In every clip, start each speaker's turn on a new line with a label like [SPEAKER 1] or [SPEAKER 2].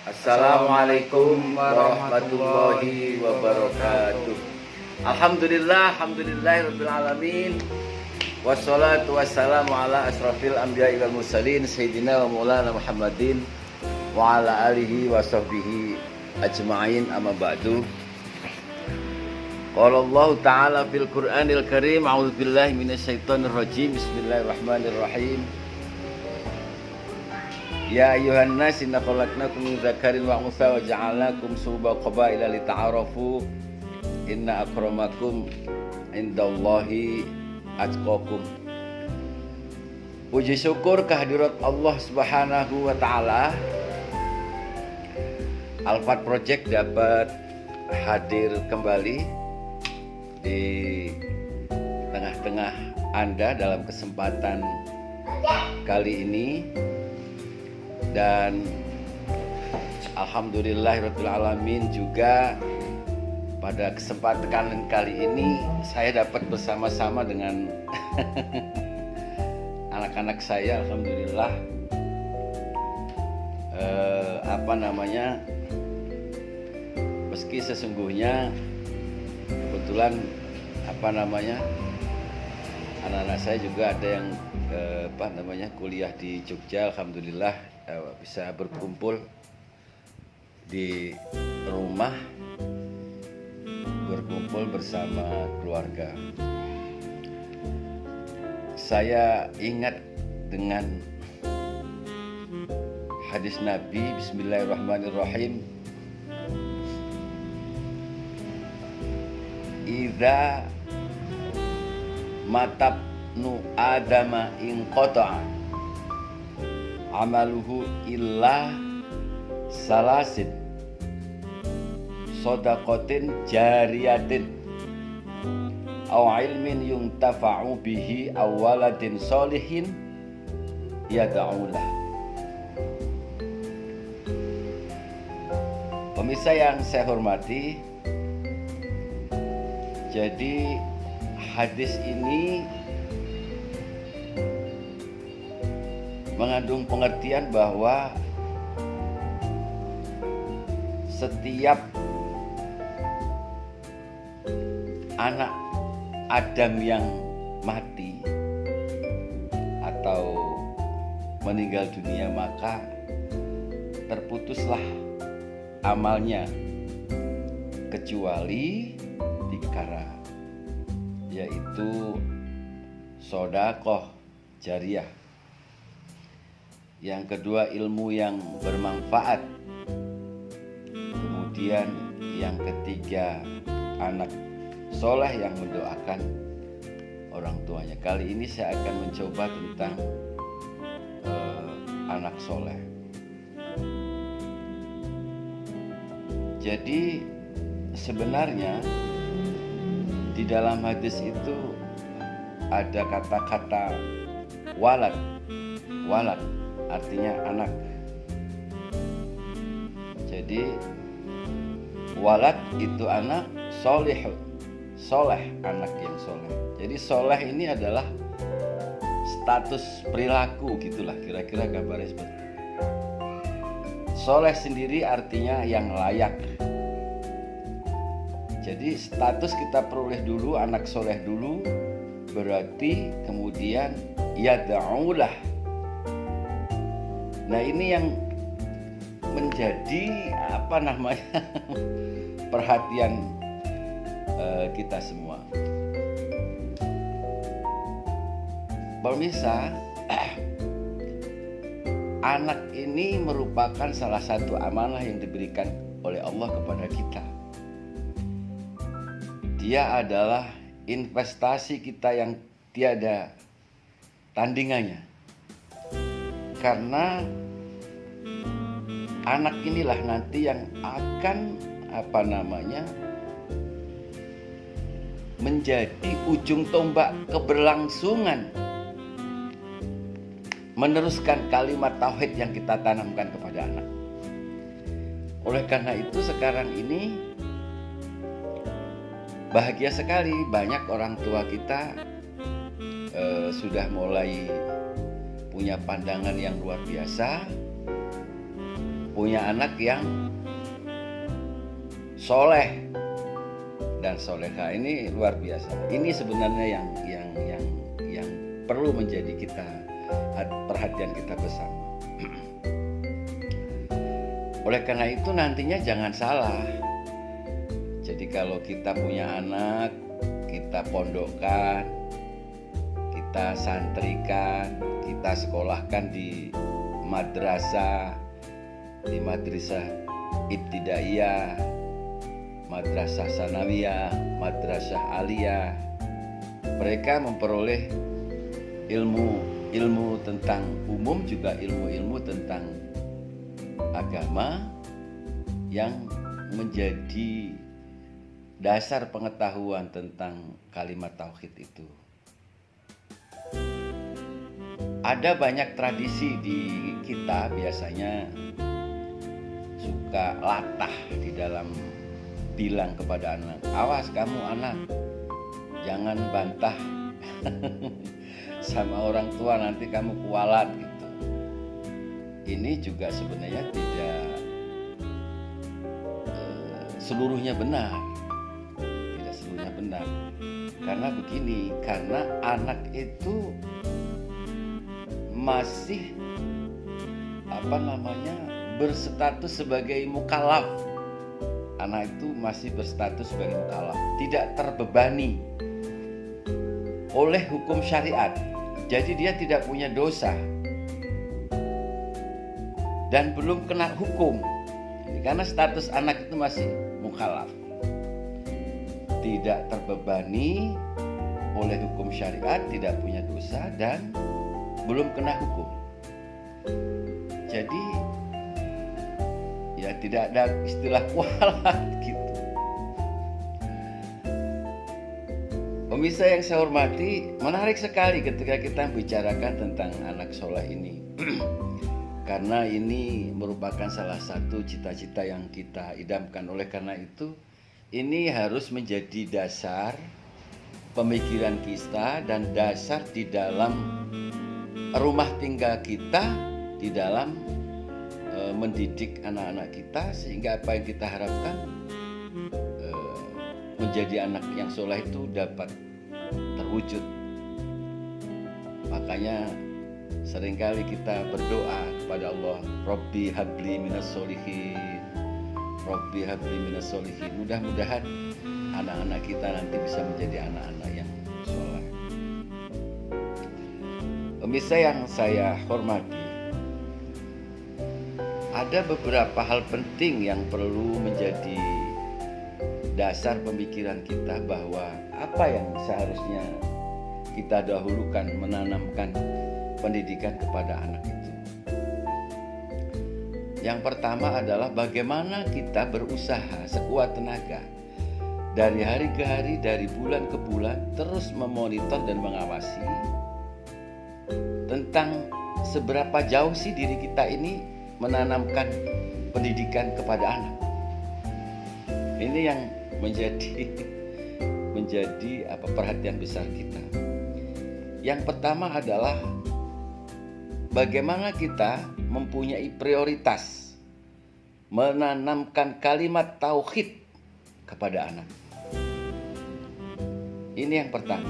[SPEAKER 1] Assalamualaikum warahmatullahi wabarakatuh. Alhamdulillahirabbil alamin. Wassalatu wassalamu ala asrafil anbiya'i wal mursalin sayyidina wa maulana Muhammadin wa ala alihi wa sahbihi ajma'in, amma ba'du. Qala Allah ta'ala fil Qur'anil Karim, a'udzubillahi minasyaitonir rajim. Bismillahirrahmanirrahim. Ya ayyuhan nas, inna khalaqnakum min dzakarin wa untha wa ja'alnakum syu'uban qabaila lita'arafu inna akramakum indallahi atqakum. Puji syukur kehadirat Allah Subhanahu wa taala. Alfat Project dapat hadir kembali di tengah-tengah Anda dalam kesempatan kali ini. Dan alhamdulillahirabbil alamin, juga pada kesempatan kali ini saya dapat bersama-sama dengan anak-anak saya. Alhamdulillah, meski sesungguhnya kebetulan anak-anak saya juga ada yang kuliah di Jogja. Alhamdulillah bisa berkumpul di rumah, berkumpul bersama keluarga. Saya ingat dengan hadis Nabi, bismillahirrahmanirrahim. Idza matabnu adama inqata'a amaluhu illa salasin shadaqatin jariyatin aw ilmin yuntafa'u bihi aw waladin sholihin yad'ulah. Pemirsa yang saya hormati, jadi hadis ini mengandung pengertian bahwa setiap anak Adam yang mati atau meninggal dunia, maka terputuslah amalnya kecuali 3 perkara, yaitu sedekah jariyah, yang kedua ilmu yang bermanfaat, kemudian yang ketiga anak soleh yang mendoakan orang tuanya. Kali ini saya akan mencoba tentang anak soleh. Jadi sebenarnya di dalam hadis itu ada kata-kata walad. Walad artinya anak. Jadi walad itu anak, soleh, soleh anak yang soleh. Jadi soleh ini adalah status perilaku, gitulah kira-kira gambarnya seperti itu. Soleh sendiri artinya yang layak. Jadi status kita peroleh dulu, anak soleh dulu, berarti kemudian yad'ulah. Nah, ini yang menjadi perhatian kita semua. Pemirsa, anak ini merupakan salah satu amanah yang diberikan oleh Allah kepada kita. Dia adalah investasi kita yang tiada tandingannya. Karena anak inilah nanti yang akan menjadi ujung tombak keberlangsungan meneruskan kalimat tauhid yang kita tanamkan kepada anak. Oleh karena itu sekarang ini bahagia sekali, banyak orang tua kita sudah mulai punya pandangan yang luar biasa, punya anak yang soleh dan soleha, ini luar biasa. Ini sebenarnya yang perlu menjadi perhatian kita bersama. Oleh karena itu nantinya jangan salah. Jadi kalau kita punya anak, kita pondokkan, kita santrikan, kita sekolahkan di madrasah ibtidaiyah, madrasah sanawiyah, madrasah aliyah. Mereka memperoleh ilmu tentang umum, juga ilmu tentang agama yang menjadi dasar pengetahuan tentang kalimat tauhid itu. Ada banyak tradisi di kita biasanya suka latah di dalam bilang kepada anak, awas kamu anak, jangan bantah sama orang tua, nanti kamu kualat gitu. Ini juga sebenarnya tidak seluruhnya benar. Tidak seluruhnya benar. Karena begini, karena anak itu masih berstatus sebagai mukallaf. Anak itu masih berstatus sebagai mukallaf, tidak terbebani oleh hukum syariat. Jadi dia tidak punya dosa dan belum kena hukum. Karena status anak itu masih mukallaf, tidak terbebani oleh hukum syariat, tidak punya dosa dan belum kena hukum. Jadi ya tidak ada istilah kualat gitu. Pemirsa yang saya hormati, menarik sekali ketika kita bicarakan tentang anak soleh ini. Karena ini merupakan salah satu cita-cita yang kita idamkan. Oleh karena itu, ini harus menjadi dasar pemikiran kita dan dasar di dalam rumah tinggal kita, di dalam mendidik anak-anak kita, sehingga apa yang kita harapkan menjadi anak yang soleh itu dapat terwujud. Makanya seringkali kita berdoa kepada Allah, Rabbi habli minas solihin, Rabbi habli minas solihin. Mudah-mudahan anak-anak kita nanti bisa menjadi anak-anak yang soleh. Pemirsa yang saya hormati, ada beberapa hal penting yang perlu menjadi dasar pemikiran kita, bahwa apa yang seharusnya kita dahulukan menanamkan pendidikan kepada anak itu. Yang pertama adalah bagaimana kita berusaha sekuat tenaga dari hari ke hari, dari bulan ke bulan, terus memonitor dan mengawasi tentang seberapa jauh sih diri kita ini menanamkan pendidikan kepada anak. Ini yang menjadi perhatian besar kita. Yang pertama adalah bagaimana kita mempunyai prioritas menanamkan kalimat tauhid kepada anak. Ini yang pertama.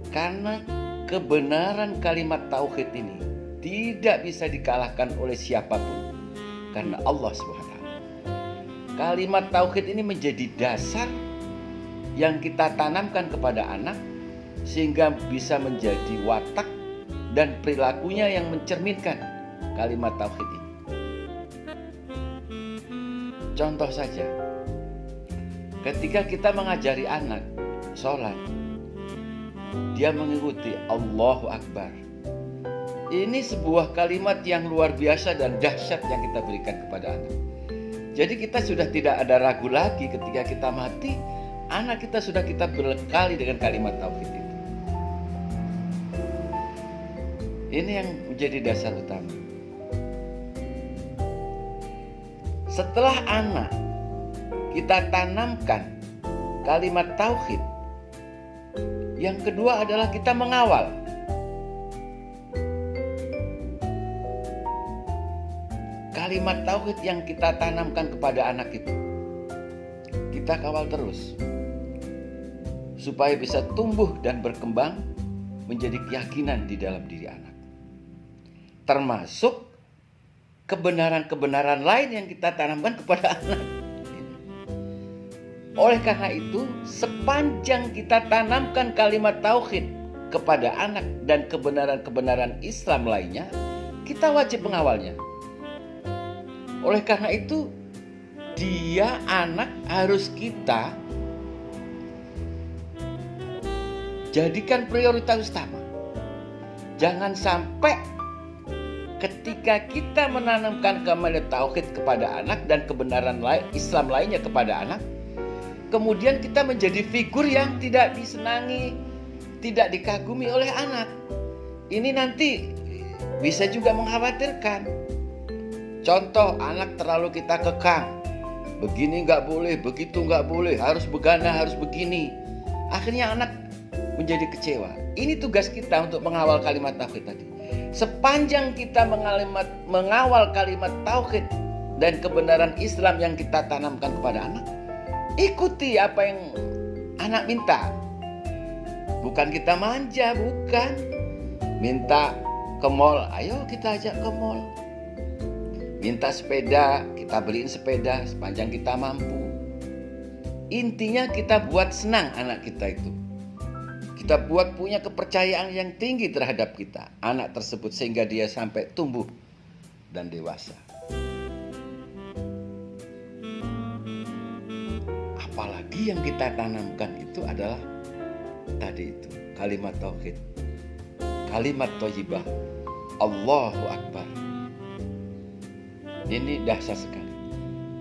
[SPEAKER 1] Karena kebenaran kalimat tauhid ini tidak bisa dikalahkan oleh siapapun, karena Allah SWT. Kalimat tauhid ini menjadi dasar yang kita tanamkan kepada anak, sehingga bisa menjadi watak dan perilakunya yang mencerminkan kalimat tauhid ini. Contoh saja, ketika kita mengajari anak sholat, dia mengikuti Allahu Akbar. Ini sebuah kalimat yang luar biasa dan dahsyat yang kita berikan kepada anak. Jadi kita sudah tidak ada ragu lagi ketika kita mati, anak kita sudah kita bekali dengan kalimat tauhid itu. Ini yang menjadi dasar utama. Setelah anak kita tanamkan kalimat tauhid, yang kedua adalah kita mengawal. kalimat tauhid yang kita tanamkan kepada anak itu kita kawal terus supaya bisa tumbuh dan berkembang menjadi keyakinan di dalam diri anak. Termasuk kebenaran-kebenaran lain yang kita tanamkan kepada anak. Oleh karena itu, sepanjang kita tanamkan kalimat tauhid kepada anak dan kebenaran-kebenaran Islam lainnya, kita wajib mengawalnya. Oleh karena itu, dia anak harus kita jadikan prioritas utama. Jangan sampai ketika kita menanamkan kalimat tauhid kepada anak dan kebenaran Islam lainnya kepada anak, kemudian kita menjadi figur yang tidak disenangi, tidak dikagumi oleh anak. Ini nanti bisa juga mengkhawatirkan. Contoh, anak terlalu kita kekang. Begini nggak boleh, begitu nggak boleh, harus begana, harus begini. Akhirnya anak menjadi kecewa. Ini tugas kita untuk mengawal kalimat tauhid tadi. Sepanjang kita mengawal kalimat tauhid dan kebenaran Islam yang kita tanamkan kepada anak, ikuti apa yang anak minta. Bukan kita manja, bukan. Minta ke mall, ayo kita ajak ke mall. Minta sepeda, kita beliin sepeda sepanjang kita mampu. Intinya kita buat senang anak kita itu. Kita buat punya kepercayaan yang tinggi terhadap kita, anak tersebut, sehingga dia sampai tumbuh dan dewasa. Apalagi yang kita tanamkan itu adalah tadi itu, kalimat tauhid, kalimat thayyibah, Allahu Akbar. Ini dahsyat sekali.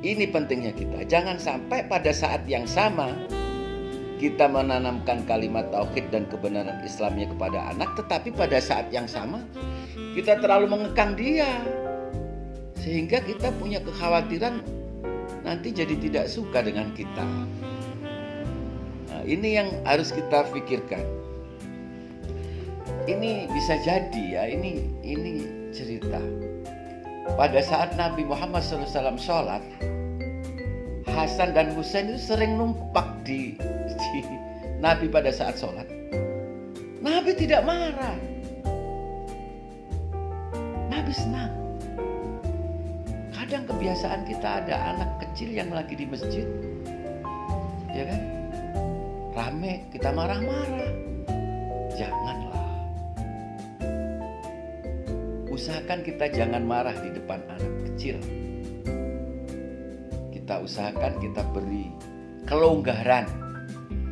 [SPEAKER 1] Ini pentingnya kita. Jangan sampai pada saat yang sama kita menanamkan kalimat tauhid dan kebenaran Islamnya kepada anak, tetapi pada saat yang sama kita terlalu mengekang dia, sehingga kita punya kekhawatiran nanti jadi tidak suka dengan kita. Nah, ini yang harus kita pikirkan. Ini bisa jadi ya, ini cerita. Pada saat Nabi Muhammad SAW sholat, Hasan dan Husain itu sering numpak di Nabi pada saat sholat. Nabi tidak marah. Nabi senang. Kadang kebiasaan kita ada anak kecil yang lagi di masjid, ya kan, rame, kita marah-marah. Janganlah. Usahakan kita jangan marah di depan anak kecil. Kita usahakan kita beri kelonggaran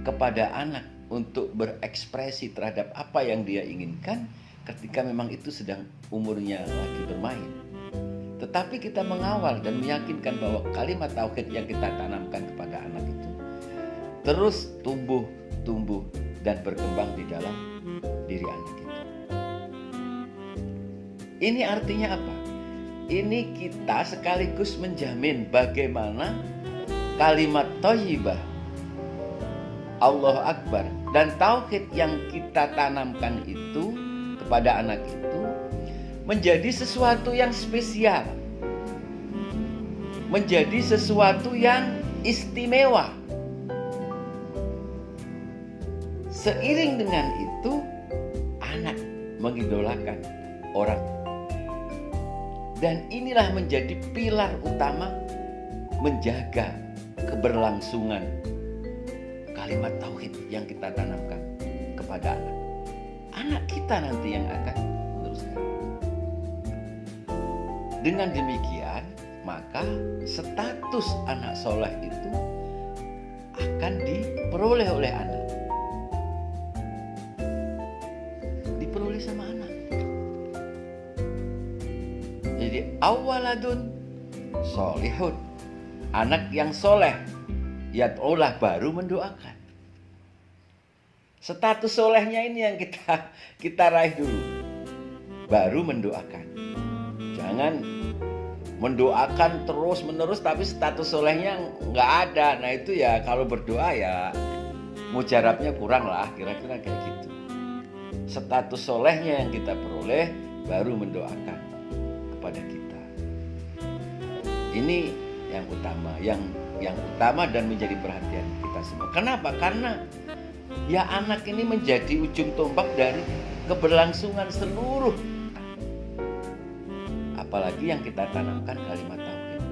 [SPEAKER 1] kepada anak untuk berekspresi terhadap apa yang dia inginkan ketika memang itu sedang umurnya lagi bermain. Tetapi kita mengawal dan meyakinkan bahwa kalimat tauhid yang kita tanamkan kepada anak itu terus tumbuh dan berkembang di dalam diri anak itu. Ini artinya apa? Ini kita sekaligus menjamin bagaimana kalimat thayyibah, Allahu Akbar, dan tauhid yang kita tanamkan itu kepada anak itu menjadi sesuatu yang spesial, menjadi sesuatu yang istimewa. Seiring dengan itu, anak mengidolakan orang. Dan inilah menjadi pilar utama menjaga keberlangsungan kalimat tauhid yang kita tanamkan kepada anak. Anak kita nanti yang akan meneruskan. Dengan demikian, maka status anak soleh itu akan diperoleh oleh anak. Diperoleh sama anak. Jadi awaladun solihun, anak yang soleh, yad'ulah, baru mendoakan. Status solehnya ini yang kita raih dulu, baru mendoakan. Jangan mendoakan terus menerus tapi status solehnya nggak ada. Nah itu ya kalau berdoa ya mujarabnya kurang lah, kira-kira kayak gitu. Status solehnya yang kita peroleh, baru mendoakan kepada kita. Ini yang utama dan menjadi perhatian kita semua. Kenapa? Karena ya anak ini menjadi ujung tombak dari keberlangsungan seluruh. Apalagi yang kita tanamkan kalimat tauhid,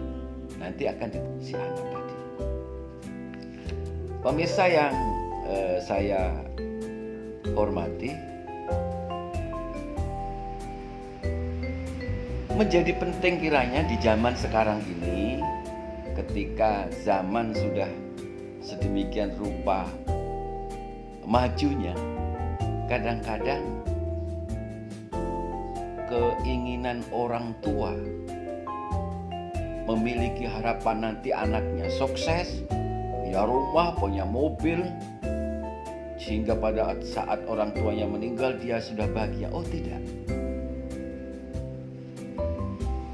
[SPEAKER 1] nanti akan si anak tadi. Pemirsa yang saya hormati, menjadi penting kiranya di zaman sekarang ini, ketika zaman sudah sedemikian rupa majunya, kadang-kadang keinginan orang tua memiliki harapan nanti anaknya sukses, punya rumah, punya mobil, sehingga pada saat orang tuanya meninggal dia sudah bahagia. Oh tidak.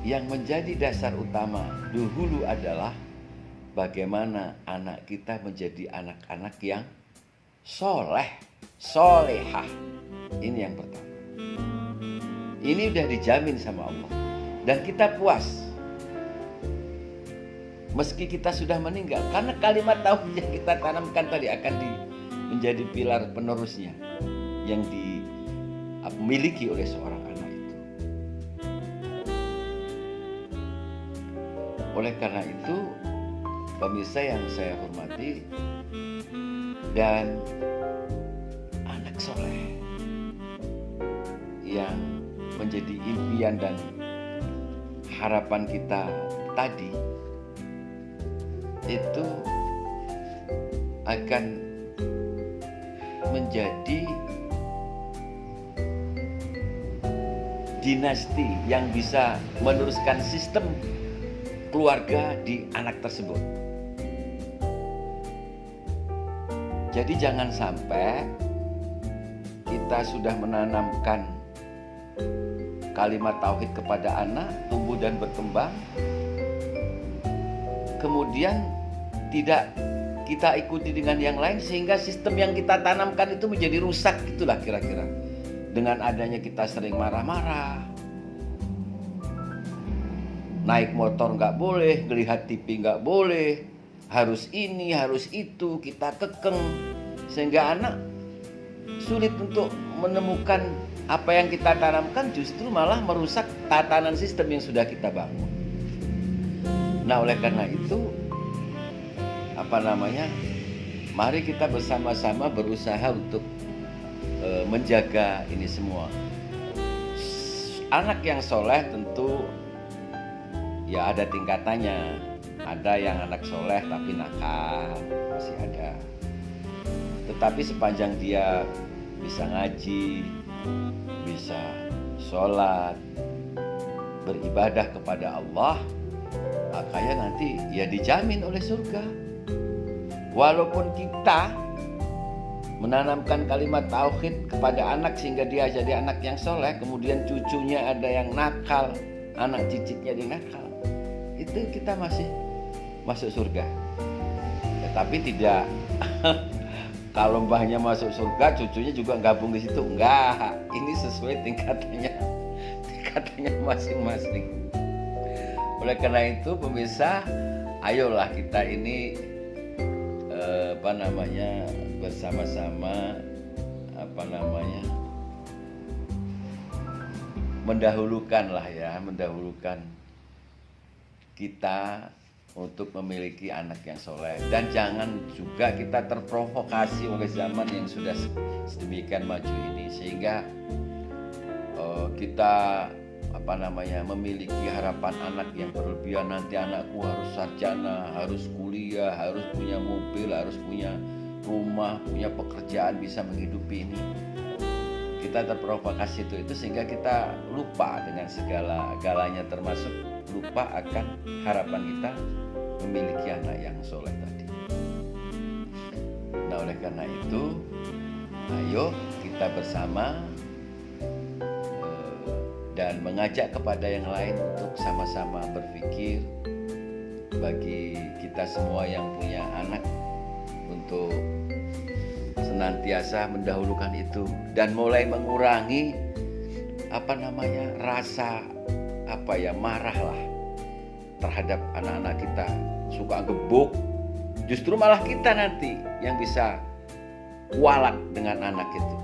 [SPEAKER 1] Yang menjadi dasar utama dahulu adalah bagaimana anak kita menjadi anak-anak yang soleh, solehah. Ini yang pertama. Ini udah dijamin sama Allah. Dan kita puas. Meski kita sudah meninggal. Karena kalimat tauhid yang kita tanamkan tadi akan menjadi pilar penerusnya. Yang dimiliki oleh seorang anak itu. Oleh karena itu, pemirsa yang saya hormati, dan anak soleh yang menjadi impian dan harapan kita tadi, itu akan menjadi dinasti yang bisa meneruskan sistem keluarga di anak tersebut. Jadi jangan sampai kita sudah menanamkan kalimat tauhid kepada anak, tumbuh dan berkembang, kemudian tidak kita ikuti dengan yang lain, sehingga sistem yang kita tanamkan itu menjadi rusak, itulah kira-kira. Dengan adanya kita sering marah-marah, naik motor nggak boleh, ngelihat TV nggak boleh, harus ini, harus itu, kita kekeng, sehingga anak sulit untuk menemukan apa yang kita tanamkan, justru malah merusak tatanan sistem yang sudah kita bangun. Nah, oleh karena itu, mari kita bersama-sama berusaha untuk menjaga ini semua. Anak yang soleh tentu ya ada tingkatannya. Ada yang anak soleh tapi nakal, masih ada. Tetapi sepanjang dia bisa ngaji, bisa sholat, beribadah kepada Allah, makanya nanti ya dijamin oleh surga. Walaupun kita menanamkan kalimat tauhid kepada anak sehingga dia jadi anak yang soleh, kemudian cucunya ada yang nakal, anak cicitnya dia nakal, itu kita masih masuk surga. Tetapi tidak kalau mbahnya masuk surga, cucunya juga gabung di situ. Enggak, ini sesuai tingkatannya masing-masing. Oleh karena itu, pemirsa, ayolah kita ini bersama-sama mendahulukan kita untuk memiliki anak yang soleh. Dan jangan juga kita terprovokasi oleh zaman yang sudah sedemikian maju ini, sehingga kita memiliki harapan anak yang berlebihan. Nanti anakku harus sarjana, harus kuliah, harus punya mobil, harus punya rumah, punya pekerjaan, bisa menghidupi ini. Kita terprovokasi itu sehingga kita lupa dengan segala-galanya, termasuk lupa akan harapan kita memiliki anak yang soleh tadi. Nah, oleh karena itu, ayo kita bersama dan mengajak kepada yang lain untuk sama-sama berpikir bagi kita semua yang punya anak untuk senantiasa mendahulukan itu dan mulai mengurangi rasa marah lah, terhadap anak-anak kita, suka gebuk, justru malah kita nanti yang bisa kualat dengan anak itu.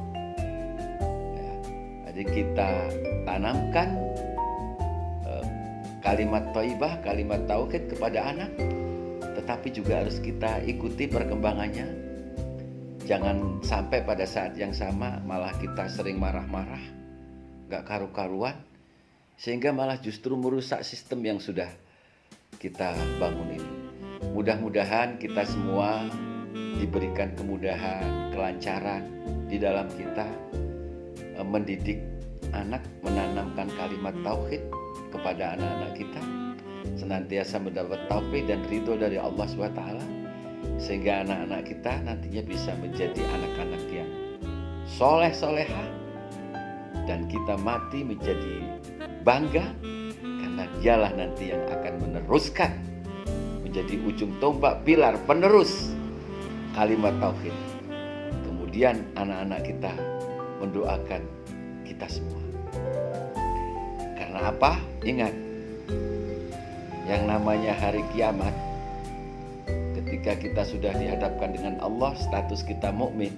[SPEAKER 1] Ya, jadi kita tanamkan kalimat thayyibah, kalimat tauhid kepada anak, tetapi juga harus kita ikuti perkembangannya. Jangan sampai pada saat yang sama malah kita sering marah-marah, gak karu-karuan, sehingga malah justru merusak sistem yang sudah kita bangun ini. Mudah-mudahan kita semua diberikan kemudahan, kelancaran di dalam kita mendidik anak, menanamkan kalimat tauhid kepada anak-anak kita, senantiasa mendapat taufik dan ridho dari Allah SWT, sehingga anak-anak kita nantinya bisa menjadi anak-anak yang soleh-solehah, dan kita mati menjadi bangga karena dialah nanti yang akan meneruskan, menjadi ujung tombak, pilar penerus kalimat tauhid. Kemudian anak-anak kita mendoakan kita semua. Karena apa? Ingat, yang namanya hari kiamat, ketika kita sudah dihadapkan dengan Allah, status kita mukmin,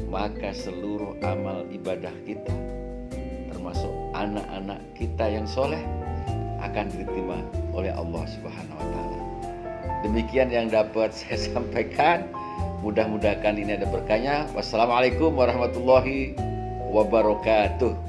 [SPEAKER 1] maka seluruh amal ibadah kita, termasuk anak-anak kita yang soleh, akan diterima oleh Allah Subhanahu wa Ta'ala. Demikian yang dapat saya sampaikan. Mudah-mudahan ini ada berkahnya. Wassalamualaikum warahmatullahi wabarakatuh.